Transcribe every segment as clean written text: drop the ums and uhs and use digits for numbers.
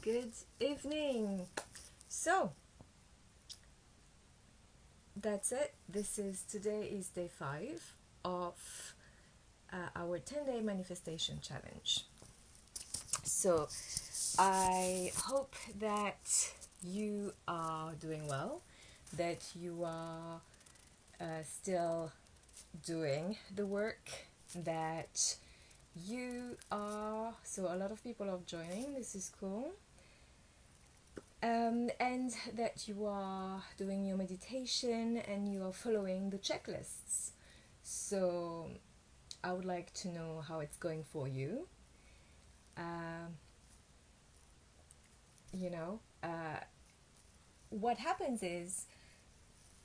Good evening. So that's it. Today is day 5 of our 10-day manifestation challenge. So I hope that you are doing well, that you are still doing the work that you are. So a lot of people are joining. This is cool. And that you are doing your meditation and you are following the checklists. So I would like to know how it's going for you. Um, you know, what happens is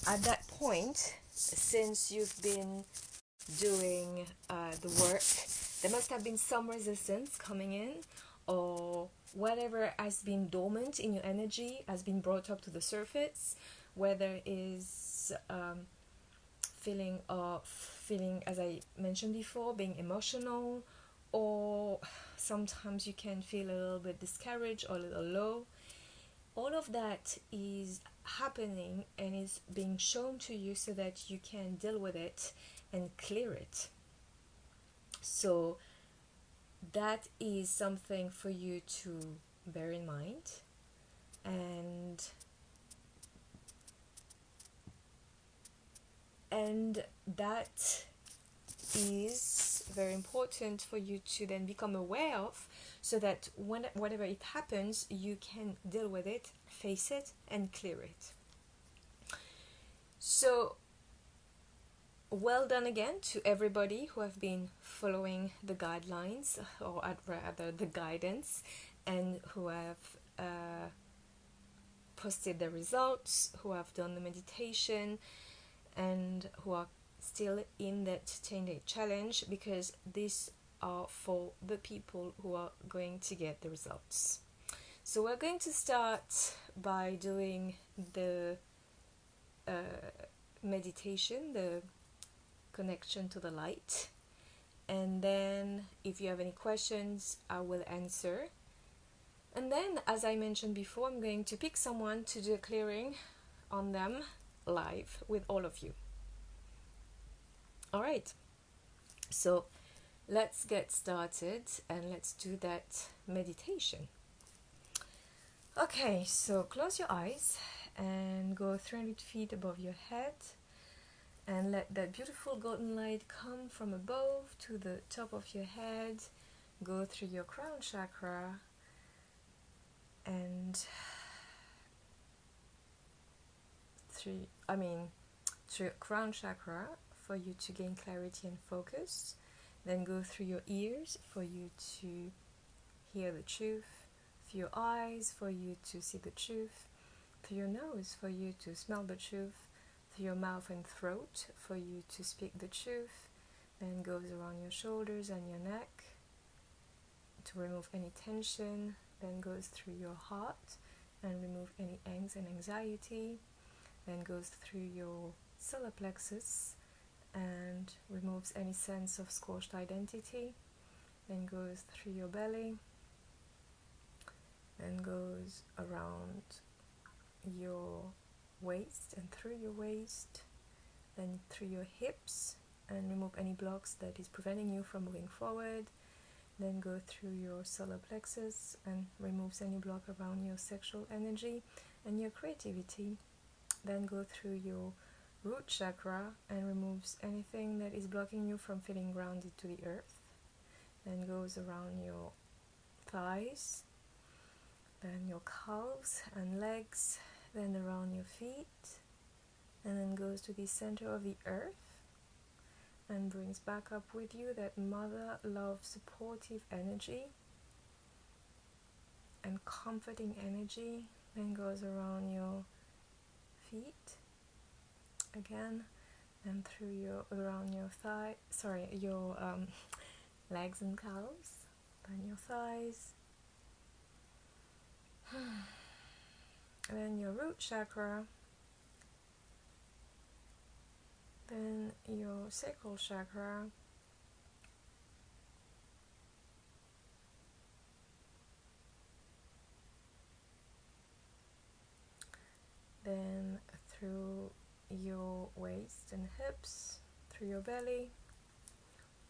at that point, since you've been doing the work, there must have been some resistance coming in, or whatever has been dormant in your energy has been brought up to the surface, whether is feeling, as I mentioned before, being emotional, or sometimes you can feel a little bit discouraged or a little low. All of that is happening and is being shown to you so that you can deal with it and clear it. So that is something for you to bear in mind, and that is very important for you to then become aware of, so that whenever it happens you can deal with it, face it, and clear it. So well done again to everybody who have been following the guidelines, or rather the guidance, and who have posted the results, who have done the meditation, and who are still in that 10-day challenge, because these are for the people who are going to get the results. So we're going to start by doing the meditation, the connection to the light, and then if you have any questions I will answer, and then as I mentioned before, I'm going to pick someone to do a clearing on them live with all of you. All right, so let's get started and let's do that meditation. Okay, so close your eyes and go 300 feet above your head, and let that beautiful golden light come from above to the top of your head, go through your crown chakra, and through your crown chakra for you to gain clarity and focus, then go through your ears for you to hear the truth, through your eyes for you to see the truth, through your nose for you to smell the truth, through your mouth and throat for you to speak the truth, then goes around your shoulders and your neck to remove any tension, then goes through your heart and remove any angst and anxiety, then goes through your solar plexus and removes any sense of squashed identity, then goes through your belly, then goes around your waist and through your waist, then through your hips, and remove any blocks that is preventing you from moving forward, then go through your solar plexus and removes any block around your sexual energy and your creativity, then go through your root chakra and removes anything that is blocking you from feeling grounded to the earth, then goes around your thighs, then your calves and legs, then around your feet, and then goes to the center of the earth and brings back up with you that mother love supportive energy and comforting energy, then goes around your feet again, and through your around your your legs and calves, then your thighs, and then your root chakra, then your sacral chakra, waist and hips, through your belly,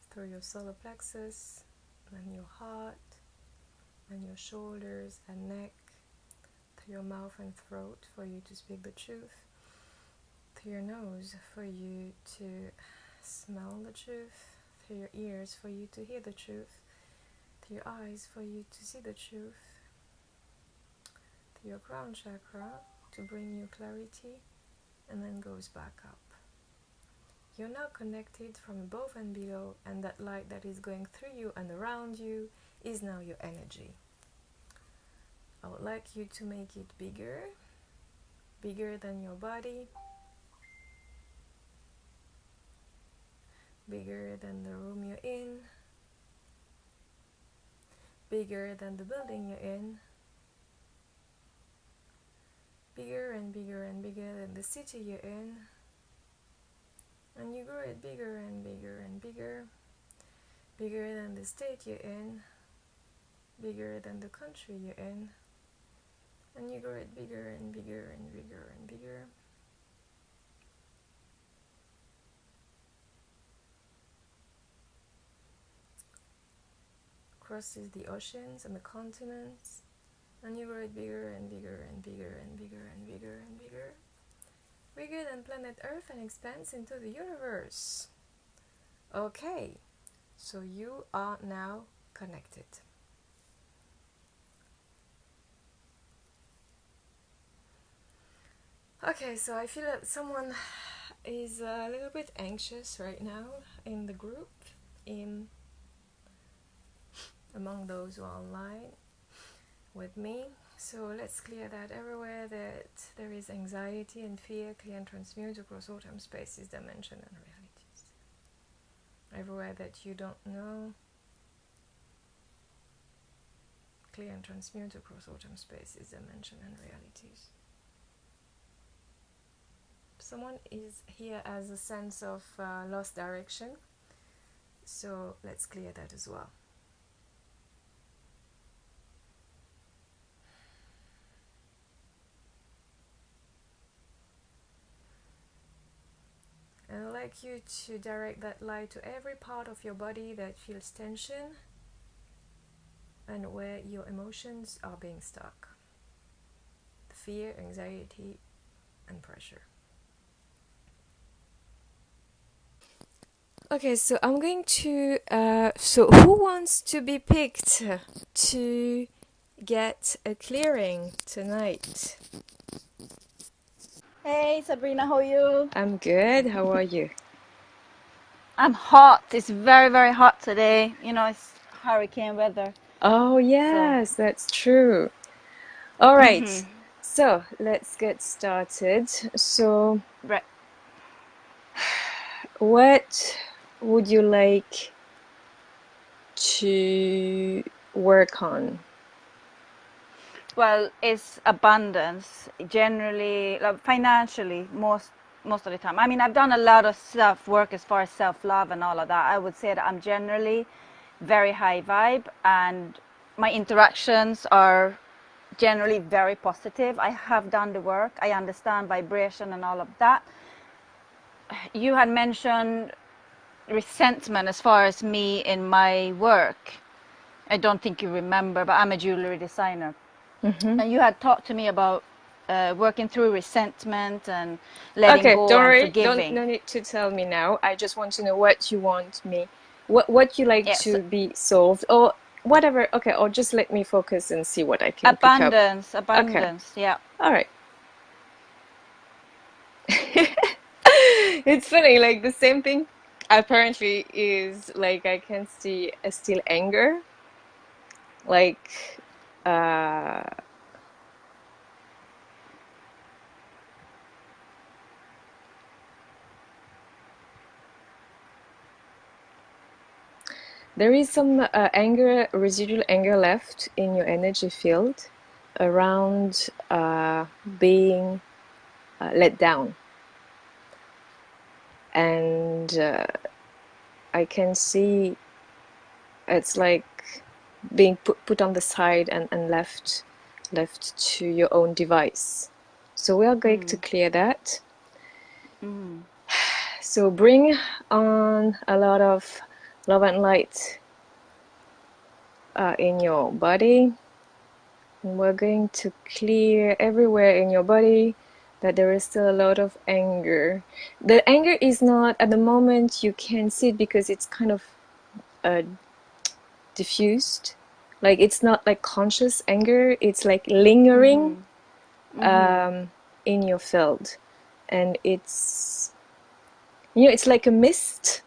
through your solar plexus, and your heart, and your shoulders and neck, through your mouth and throat for you to speak the truth, through your nose for you to smell the truth, through your ears for you to hear the truth, through your eyes for you to see the truth, through your crown chakra to bring you clarity, and then goes back up. You're now connected from above and below, and that light that is going through you and around you is now your energy. I would like you to make it bigger, bigger than your body, bigger than the room you're in, bigger than the building you're in, bigger and bigger and bigger than the city you're in, and you grow it bigger and bigger and bigger, bigger than the state you're in, bigger than the country you're in, and you grow it bigger and bigger and bigger and bigger. Crosses the oceans and the continents, and you grow it bigger and bigger and bigger and bigger and bigger and bigger, bigger than planet Earth, and expands into the universe. Okay, so you are now connected. Okay, so I feel that someone is a little bit anxious right now in the group, among those who are online with me. So let's clear that. Everywhere that there is anxiety and fear, clear and transmute across all time, spaces, dimension, and realities. Everywhere that you don't know, clear and transmute across all time, spaces, dimension, and realities. Someone is here as a sense of lost direction, so let's clear that as well. And I'd like you to direct that light to every part of your body that feels tension and where your emotions are being stuck. Fear, anxiety, and pressure. Okay, so I'm going to, so who wants to be picked to get a clearing tonight? Hey Sabrina, how are you? I'm good, how are you? I'm hot. It's very, very hot today. You know, it's hurricane weather. Oh yes, that's true. All right, so let's get started. So Right. what would you like to work on? Well, it's abundance. Generally, like financially, most of the time. I mean, I've done a lot of self-work as far as self-love and all of that. I would say that I'm generally very high vibe, and my interactions are generally very positive. I have done the work. I understand vibration and all of that. You had mentioned resentment as far as me in my work. I don't think you remember, but I'm a jewelry designer. And you had talked to me about working through resentment and letting Okay, go don't and worry, forgiving. no need to tell me now. I just want to know what you want me, what you like Yes. to be solved, or whatever. Okay, or just let me focus and see what I can pick up. Abundance, Okay. yeah. All right. It's funny, like the same thing apparently is like I can see still anger, like there is some anger, residual anger left in your energy field around being let down. And I can see it's like being put on the side and left to your own device. So we are going to clear that. So bring on a lot of love and light in your body. And we're going to clear everywhere in your body that there is still a lot of anger. The anger is not, at the moment, you can see it because it's kind of diffused. Like, it's not like conscious anger, it's like lingering in your field. And it's, it's like a mist.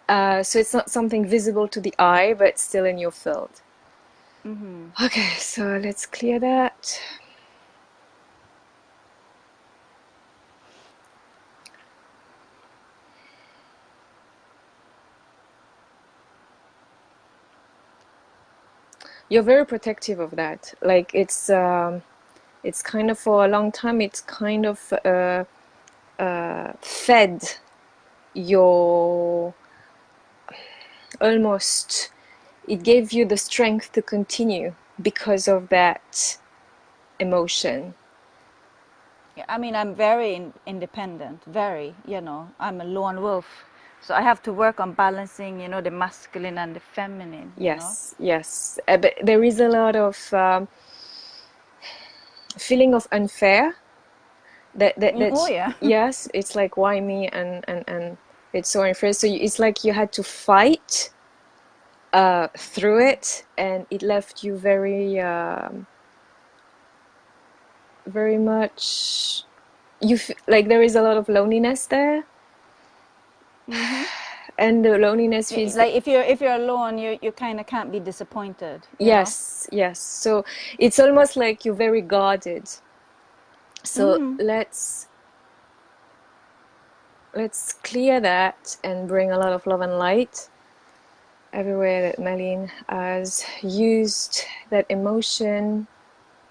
So it's not something visible to the eye, but still in your field. Okay, so let's clear that. You're very protective of that. Like it's kind of, for a long time, it's kind of fed your, almost, it gave you the strength to continue because of that emotion. Yeah, I mean, I'm very independent, very, I'm a lone wolf. So I have to work on balancing, the masculine and the feminine, Yes, yes. But there is a lot of feeling of unfair. Oh, yeah. Yes, it's like, why me? And it's so unfair. So it's like you had to fight through it, and it left you very, very much. Like there is a lot of loneliness there, and the loneliness feels Like if you're alone, you kind of can't be disappointed. Yes, yes. So it's almost like you're very guarded. So let's clear that and bring a lot of love and light everywhere that Marlene has used that emotion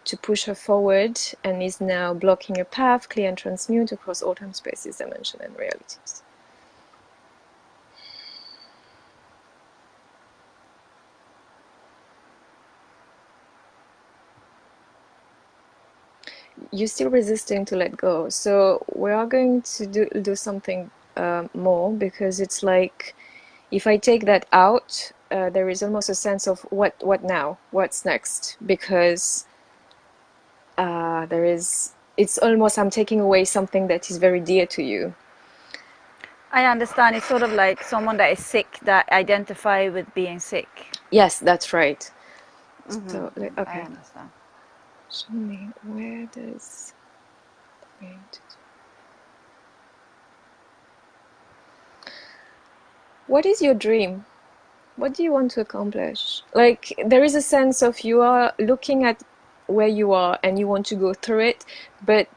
to push her forward and is now blocking her path, clear and transmute across all time, spaces, dimension, and realities. You're still resisting to let go. So we are going to do something more, because it's like, if I take that out, there is almost a sense of what now? What's next? Because it's almost, I'm taking away something that is very dear to you. I understand. It's sort of like someone that is sick that identify with being sick. Yes, that's right. So, okay. I understand. Show me, where does what is your dream? What do you want to accomplish? Like, there is a sense of, you are looking at where you are and you want to go through it, but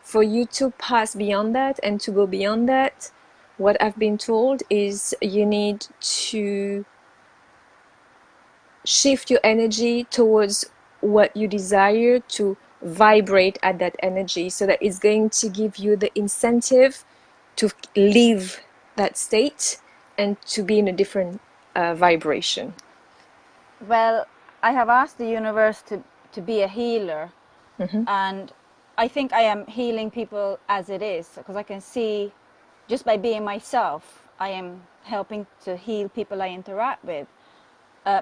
for you to pass beyond that and to go beyond that, what I've been told is you need to shift your energy towards what you desire, to vibrate at that energy, so that it's going to give you the incentive to leave that state and to be in a different vibration. Well, I have asked the universe to be a healer, and I think I am healing people as it is, because I can see, just by being myself, I am helping to heal people I interact with.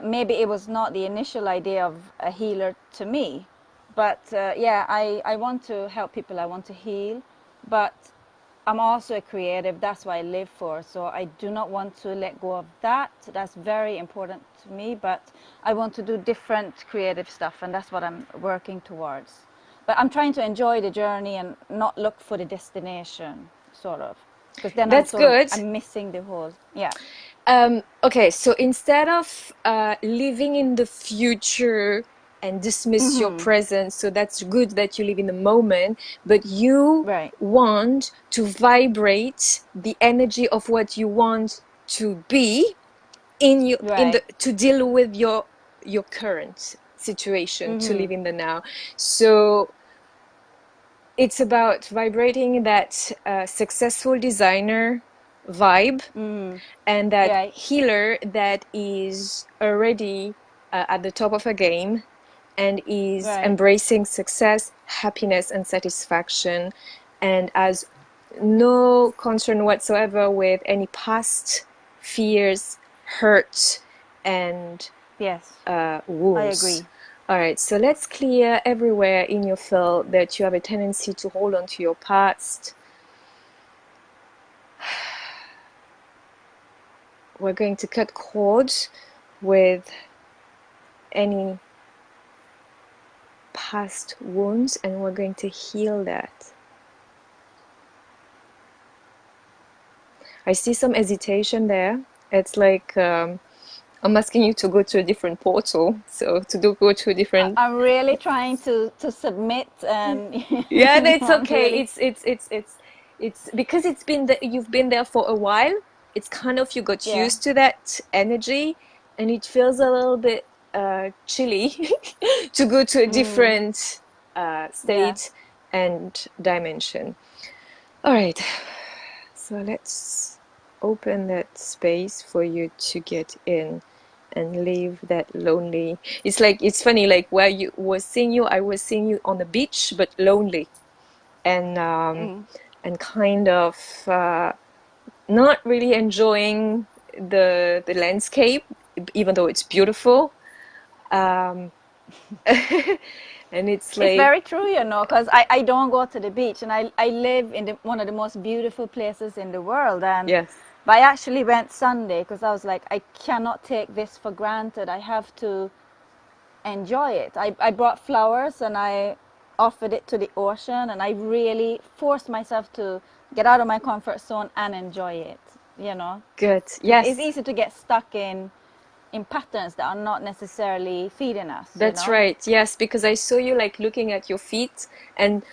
Maybe it was not the initial idea of a healer to me, but yeah, I want to help people, I want to heal, but I'm also a creative, that's what I live for, so I do not want to let go of that. That's very important to me, but I want to do different creative stuff, and that's what I'm working towards. But I'm trying to enjoy the journey and not look for the destination, sort of, because then That's good. I'm missing the whole, yeah. Okay, so instead of living in the future and dismiss your present, so that's good that you live in the moment, but you want to vibrate the energy of what you want to be in you, to deal with your current situation, to live in the now. So it's about vibrating that successful designer vibe, and that healer that is already at the top of a game and is embracing success, happiness, and satisfaction, and as no concern whatsoever with any past fears, hurt, and Yes, I wounds. agree. All right, so let's clear everywhere in your field that you have a tendency to hold on to your past. We're going to cut cords with any past wounds, and we're going to heal that. I see some hesitation there. It's like I'm asking you to go to a different portal, so go to a different. I'm really trying to submit, and Yeah, that's I'm okay. really. It's because you've been there for a while. It's kind of you got Yeah. used to that energy, and it feels a little bit chilly to go to a different Yeah. state and dimension. All right, so let's open that space for you to get in and leave that lonely. It's like it's funny, like where you was seeing you, I was seeing you on the beach, but lonely and kind of not really enjoying the landscape, even though it's beautiful. Um, and it's It's like very true, you know, because I don't go to the beach, and I live in one of the most beautiful places in the world. yes, But I actually went Sunday because I was like, I cannot take this for granted. I have to enjoy it. I brought flowers and I offered it to the ocean, and I really forced myself to get out of my comfort zone and enjoy it, you know. good. Because it's Yes, easy to get stuck in patterns that are not necessarily feeding us, you that's know. right. Yes, because I saw you like looking at your feet and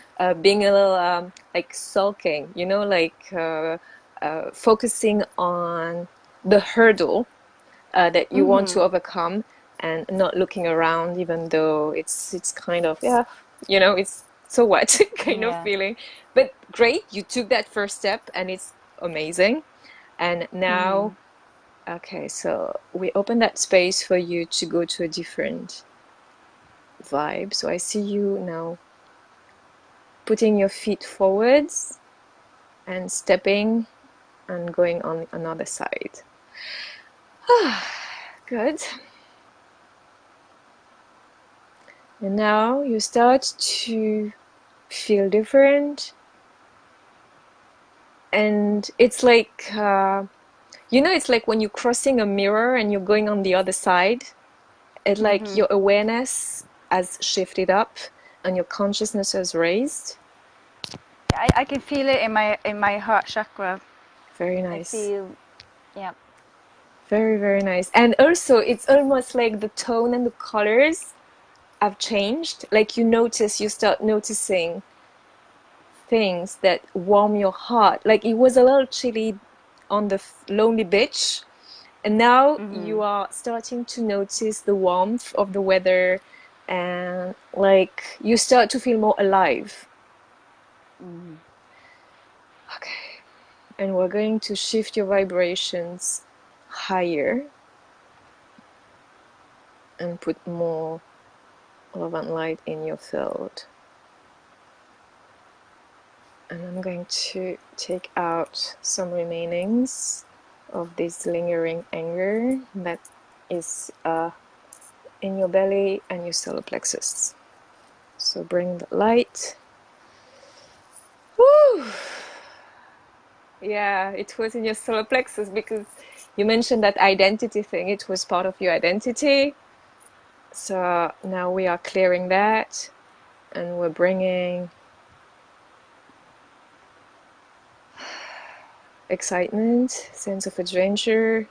being a little like sulking, like focusing on the hurdle that you want to overcome and not looking around, even though it's kind of, yeah, it's so what kind of Yeah. feeling. But great, you took that first step and it's amazing. And now, okay, so we open that space for you to go to a different vibe. So I see you now putting your feet forwards and stepping and going on another side. Good. And now you start to feel different. And it's like, it's like when you're crossing a mirror and you're going on the other side. It's like your awareness has shifted up and your consciousness has raised. I can feel it in my heart chakra. Very I nice. feel, yeah. Very, very nice. And also, it's almost like the tone and the colors have changed. Like you start noticing things that warm your heart. Like it was a little chilly on the lonely beach, and now you are starting to notice the warmth of the weather, and like you start to feel more alive. Okay. And we're going to shift your vibrations higher and put more love and light in your field. And I'm going to take out some remainings of this lingering anger that is in your belly and your solar plexus. So bring the light. Woo! Yeah, it was in your solar plexus because you mentioned that identity thing. It was part of your identity. So now we are clearing that and we're bringing excitement, sense of adventure,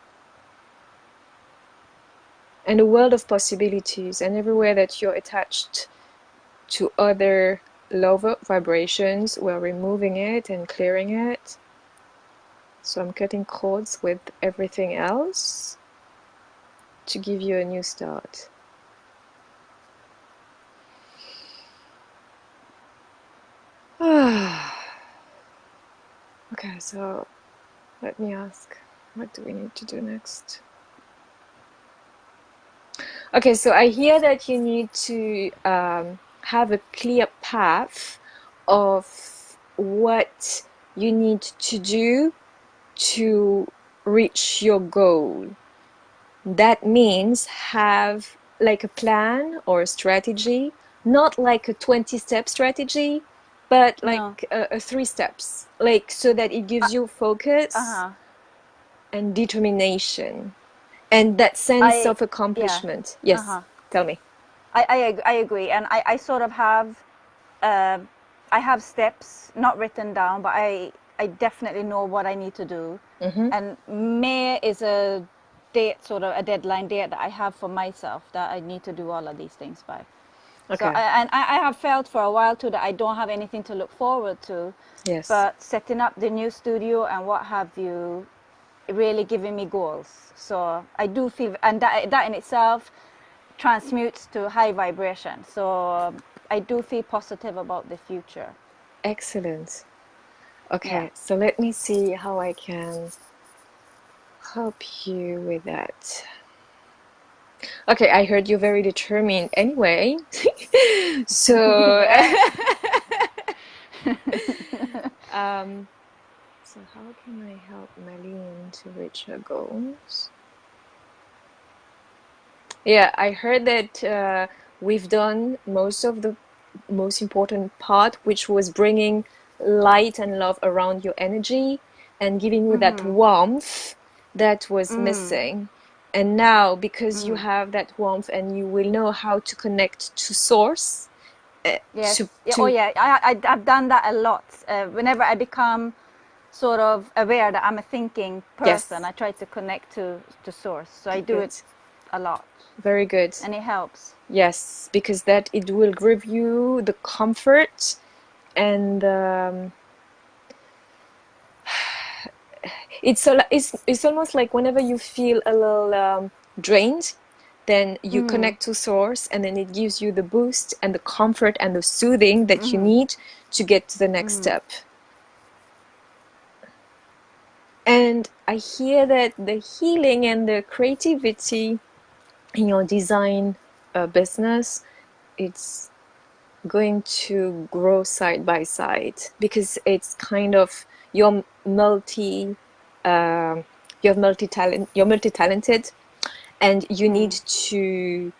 and a world of possibilities. And everywhere that you're attached to other lower vibrations, we're removing it and clearing it. So I'm cutting cords with everything else to give you a new start. Okay, so let me ask, what do we need to do next? Okay, so I hear that you need to have a clear path of what you need to do to reach your goal. That means have like a plan or a strategy, not like a 20-step strategy, but like No. a 3 steps, like so that it gives you focus Uh-huh. and determination and that sense I of Yeah. accomplishment. Yes, Uh-huh. tell me. I agree, and I sort of have uh, I have steps not written down, but I definitely know what I need to do. Mm-hmm. And May is a date, sort of a deadline date that I have for myself that I need to do all of these things by. So Okay. I have felt for a while too that I don't have anything to look forward to, Yes. but setting up the new studio and what have you really giving me goals. So I do feel, and that in itself transmutes to high vibration. So I do feel positive about the future. Excellent. Yeah. Okay, so let me see how I can help you with that. Okay, I heard you're very determined anyway. So, Yeah. um, so how can I help Marlene to reach her goals? Yeah, I heard that we've done most of the most important part, which was bringing light and love around your energy and giving you that warmth that was missing. And now, because you have that warmth and you will know how to connect to source, Yes. Yeah. Oh, to yeah. I've done that a lot. Whenever I become sort of aware that I'm a thinking person, yes, I try to connect to source. So I do good, it a lot, very good. and it helps. Yes, because that it will give you the comfort and it's almost like whenever you feel a little drained, then you connect to source, and then it gives you the boost and the comfort and the soothing that you need to get to the next step. And I hear that the healing and the creativity in your design business, it's going to grow side by side because it's kind of you're multi you're multi-talented, and you need to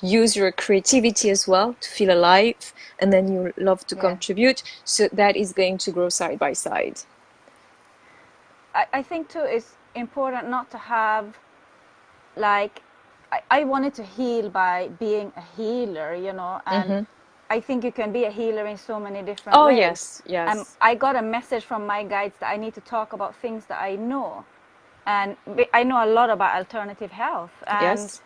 use your creativity as well to feel alive, and then you love to Yeah. contribute, so that is going to grow side by side. I think too it's important not to have like I wanted to heal by being a healer, and I think you can be a healer in so many different Oh ways. yes, And yes, I got a message from my guides that I need to talk about things that I know, and I know a lot about alternative health, yes,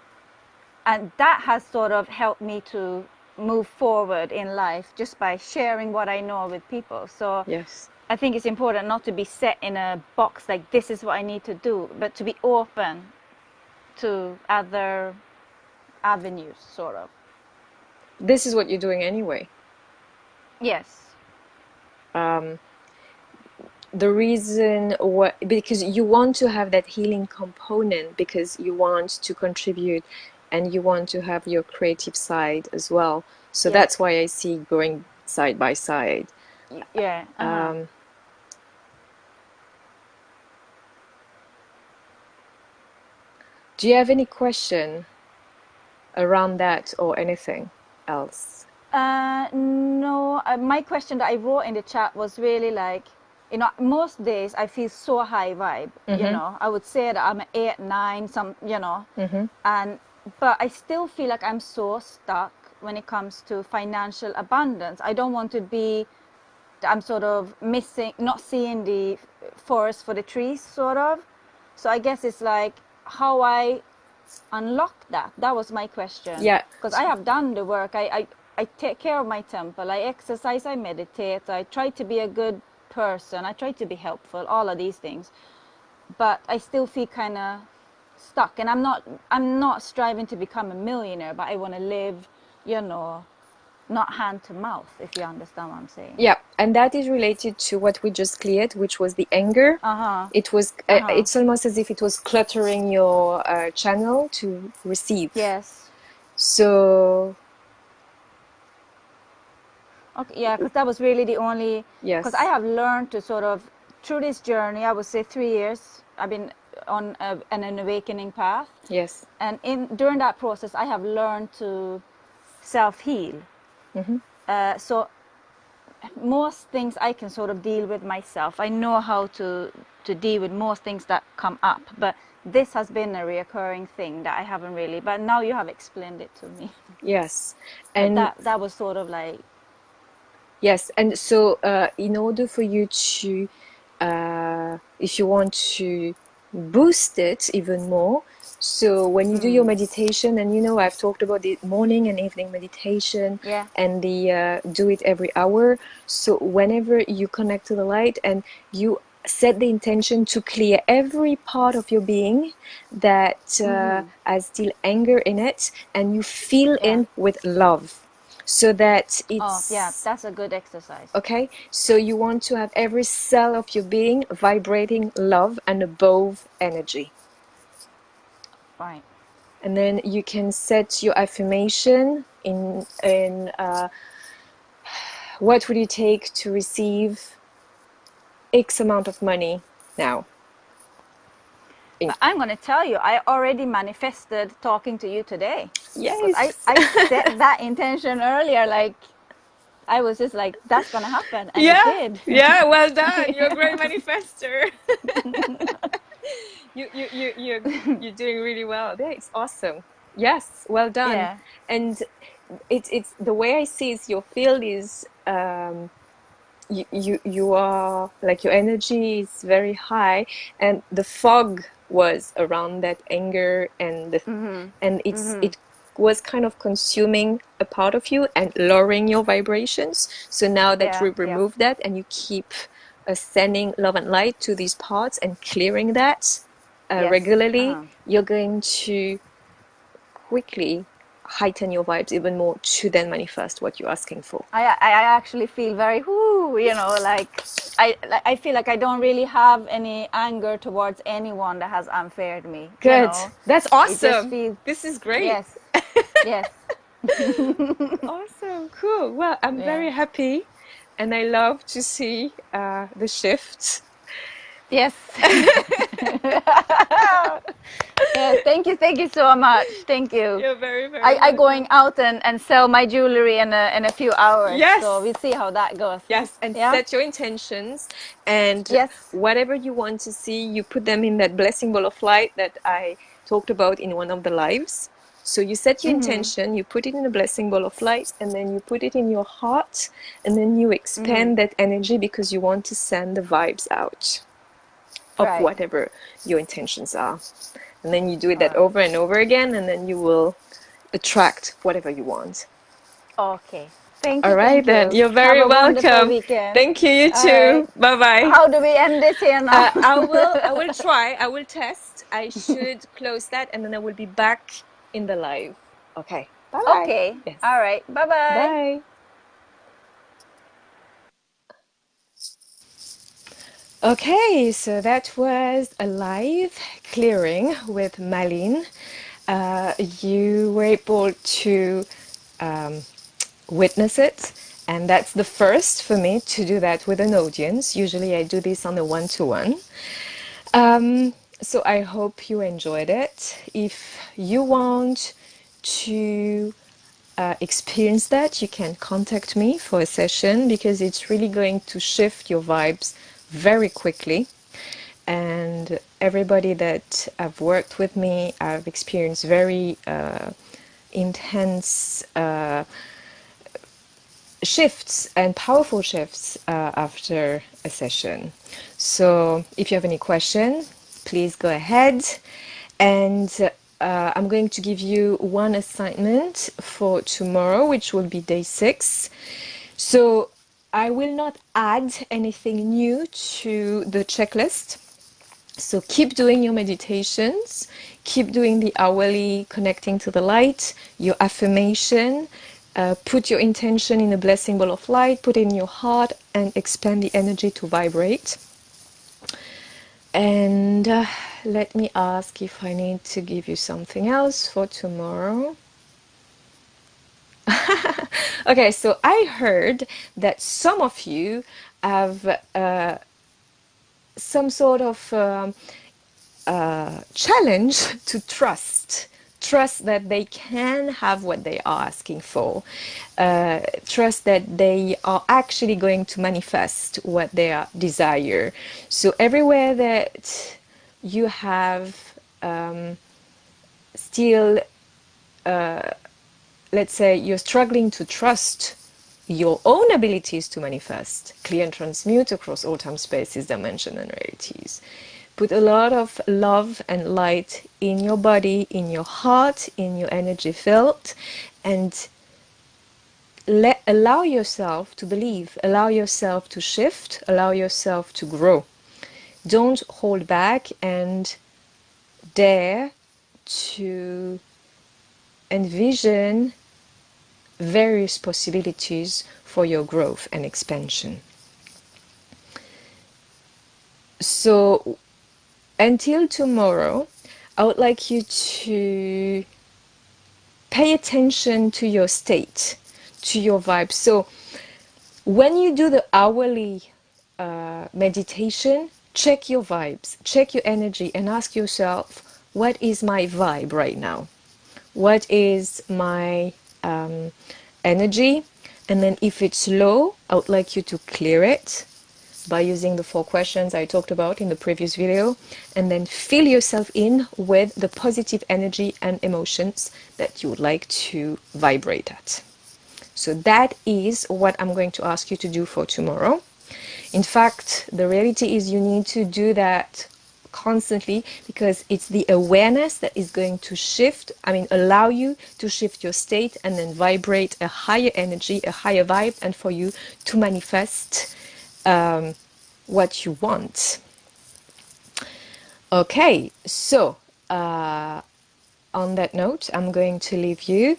and that has sort of helped me to move forward in life just by sharing what I know with people. So yes. I think it's important not to be set in a box like this is what I need to do, but to be open to other avenues, sort of. This is what you're doing anyway. Yes. The reason what, because you want to have that healing component, because you want to contribute and you want to have your creative side as well, so Yes. that's why I see going side by side. Yeah. Do you have any question around that or anything else? No, my question that I wrote in the chat was really like, most days I feel so high vibe, I would say that I'm an 8, 9, and, but I still feel like I'm so stuck when it comes to financial abundance. I don't want to be, I'm sort of missing, not seeing the forest for the trees, sort of. So I guess it's like how I unlock that. That was my question. Yeah, Because I have done the work. I take care of my temple. I exercise. I meditate. I try to be a good person. I try to be helpful. All of these things. But I still feel kind of stuck. And I'm not striving to become a millionaire, but I want to live, not hand to mouth, if you understand what I'm saying. yeah, and that is related to what we just cleared, which was the anger. Uh-huh. It was Uh-huh. it's almost as if it was cluttering your channel to receive. Yes. So Okay, yeah, because that was really the only, because I Yes. have learned to sort of, through this journey, I would say 3 years, I've been on an awakening path. Yes. And during that process, I have learned to self-heal. Mm-hmm. So most things I can sort of deal with myself. I know how to deal with most things that come up, but this has been a reoccurring thing that I haven't really, but now you have explained it to me. Yes. But And that was sort of like, yes, and so in order for you to, if you want to boost it even more, so when you do your meditation, and I've talked about the morning and evening meditation, yeah, and the do it every hour. So whenever you connect to the light and you set the intention to clear every part of your being that has still anger in it, and you fill yeah. in with love so that Oh, yeah, it's that's a good exercise. okay. So you want to have every cell of your being vibrating love and above energy. Right. And then you can set your affirmation in what would it take to receive X amount of money now. But I'm going to tell you, I already manifested talking to you today. Because Yes. I set that intention earlier. Like, I was just like, that's going to happen. And it Yeah. did. Yeah. Well done. You're a great manifester. You're doing really well. Yeah, it's awesome. Yes, well done. Yeah. And it's the way I see is your field is you are like your energy is very high, and the fog was around that anger and it was kind of consuming a part of you and lowering your vibrations. So now that Yeah. we've Yeah. removed that and you keep sending love and light to these parts and clearing that Yes. regularly, you're going to quickly heighten your vibes even more to then manifest what you're asking for. I actually feel very whoo, like I feel like I don't really have any anger towards anyone that has unfaired Good. me. That's It just awesome. feels, This is great. yes, yes, Awesome. Cool. Well, I'm yeah, very happy and I love to see the shift. yes. Yes, thank you so much. Thank you. You're very, very I going welcome. out and sell my jewelry in a few hours, so Yes. we'll see how that goes. Yes. And Yeah. set your intentions, and Yes. whatever you want to see, you put them in that blessing ball of light that I talked about in one of the lives. So you set your intention, you put it in a blessing ball of light, and then you put it in your heart, and then you expand that energy because you want to send the vibes out of Right. whatever your intentions are. And then you do it All that right. over and over again, and then you will attract whatever you want. Okay. Thank All you. right, Thank then. you. You're Have very a wonderful welcome. weekend. Thank you, you All right. too. Bye bye. How do we end this here now? I will try. I will test. I should close that and then I will be back in the live. Okay. Bye bye. Okay. Yes. All right. Bye bye. Bye. Okay, so that was a live clearing with Malin. You were able to um, witness it, and that's the first for me to do that with an audience. Usually I do this on a one-to-one. So I hope you enjoyed it. If you want to experience that, you can contact me for a session because it's really going to shift your vibes very quickly. And everybody that have worked with me, I've experienced very intense shifts and powerful shifts after a session. So if you have any question, please go ahead. And I'm going to give you one assignment for tomorrow, which will be day 6. So I will not add anything new to the checklist. So keep doing your meditations, keep doing the hourly connecting to the light, your affirmation, put your intention in a blessing ball of light, put it in your heart and expand the energy to vibrate. And let me ask if I need to give you something else for tomorrow. Okay, so I heard that some of you have some sort of challenge to trust that they can have what they are asking for, trust that they are actually going to manifest what they desire. So everywhere that you have still, let's say you're struggling to trust your own abilities to manifest, clear and transmute across all time, spaces, dimension, and realities. Put a lot of love and light in your body, in your heart, in your energy field, and allow yourself to believe, allow yourself to shift, allow yourself to grow. Don't hold back and dare to envision various possibilities for your growth and expansion. So until tomorrow, I would like you to pay attention to your state, to your vibe. So when you do the hourly meditation, check your vibes, check your energy, and ask yourself, what is my vibe right now? What is my energy? And then if it's low, I would like you to clear it by using the 4 questions I talked about in the previous video, and then fill yourself in with the positive energy and emotions that you would like to vibrate at. So that is what I'm going to ask you to do for tomorrow. In fact, the reality is you need to do that constantly, because it's the awareness that is going to allow you to shift your state and then vibrate a higher energy, a higher vibe, and for you to manifest what you want. Okay, so on that note, I'm going to leave you.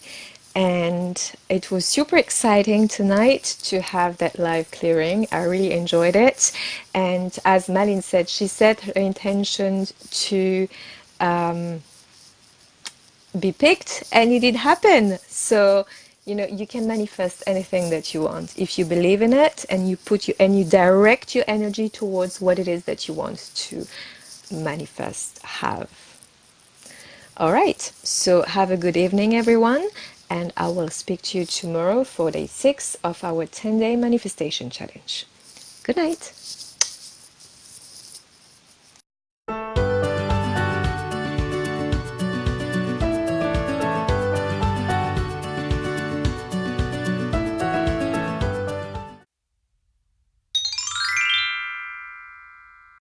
And it was super exciting tonight to have that live clearing. I really enjoyed it. And as Malin said, she set her intention to be picked, and it did happen. So, you can manifest anything that you want if you believe in it, and you direct your energy towards what it is that you want to manifest, have. All right, so have a good evening, everyone, and I will speak to you tomorrow for day 6 of our 10-day manifestation challenge. Good night.